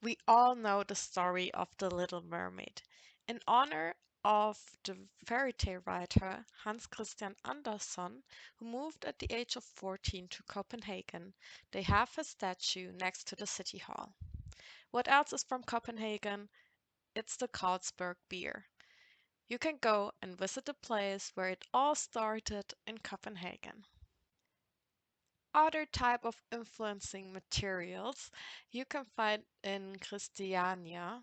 We all know the story of the Little Mermaid. In honor of the fairy tale writer Hans Christian Andersen, who moved at the age of 14 to Copenhagen, they have a statue next to the city hall. What else is from Copenhagen? It's the Carlsberg beer. You can go and visit the place where it all started in Copenhagen. Other type of influencing materials you can find in Christiania,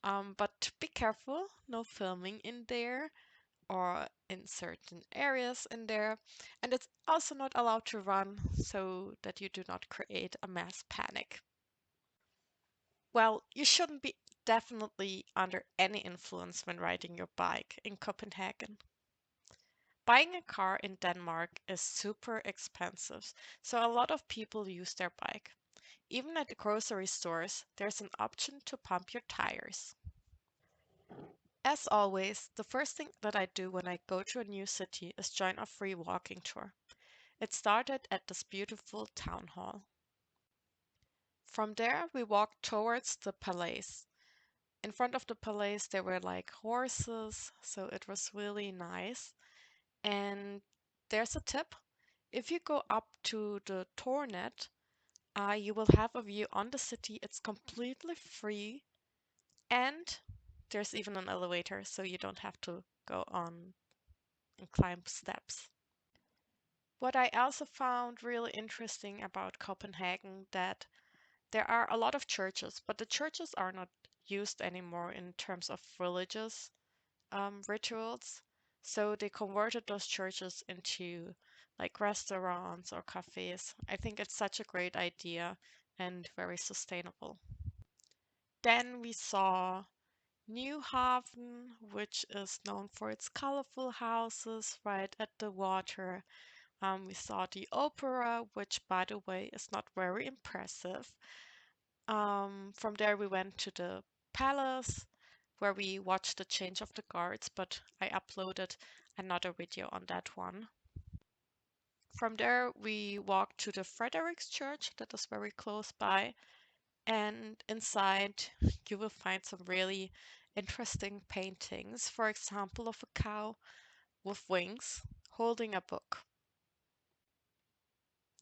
but be careful, no filming in there or in certain areas in there, and it's also not allowed to run so that you do not create a mass panic. Well, you shouldn't be definitely under any influence when riding your bike in Copenhagen. Buying a car in Denmark is super expensive, so a lot of people use their bike. Even at the grocery stores, there's an option to pump your tires. As always, the first thing that I do when I go to a new city is join a free walking tour. It started at this beautiful town hall. From there, we walked towards the palace. In front of the palace, there were like horses, so it was really nice. And there's a tip. If you go up to the Tornet, you will have a view on the city. It's completely free, and there's even an elevator, so you don't have to go on and climb steps. What I also found really interesting about Copenhagen that there are a lot of churches, but the churches are not used anymore in terms of religious rituals. So they converted those churches into like restaurants or cafes. I think it's such a great idea and very sustainable. Then we saw New Haven, which is known for its colorful houses right at the water. We saw the opera, which, by the way, is not very impressive. From there, we went to the palace, where we watched the change of the guards, but I uploaded another video on that one. From there, we walked to the Frederik's Church, that is very close by, and inside you will find some really interesting paintings, for example, of a cow with wings holding a book.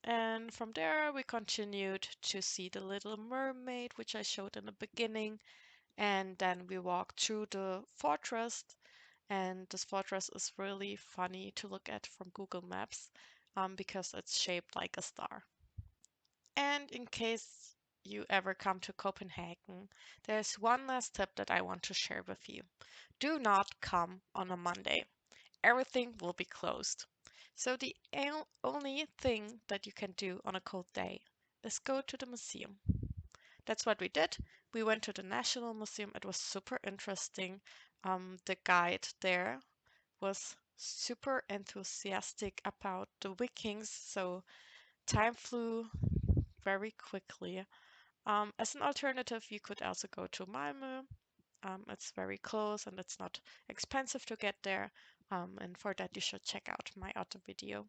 And from there, we continued to see the Little Mermaid, which I showed in the beginning. And then we walked through the fortress. And this fortress is really funny to look at from Google Maps because it's shaped like a star. And in case you ever come to Copenhagen, there's one last tip that I want to share with you. Do not come on a Monday. Everything will be closed. So the only thing that you can do on a cold day is go to the museum. That's what we did. We went to the National Museum. It was super interesting. The guide there was super enthusiastic about the Vikings, so time flew very quickly. As an alternative, you could also go to Malmö. It's very close and it's not expensive to get there. And for that, you should check out my other video.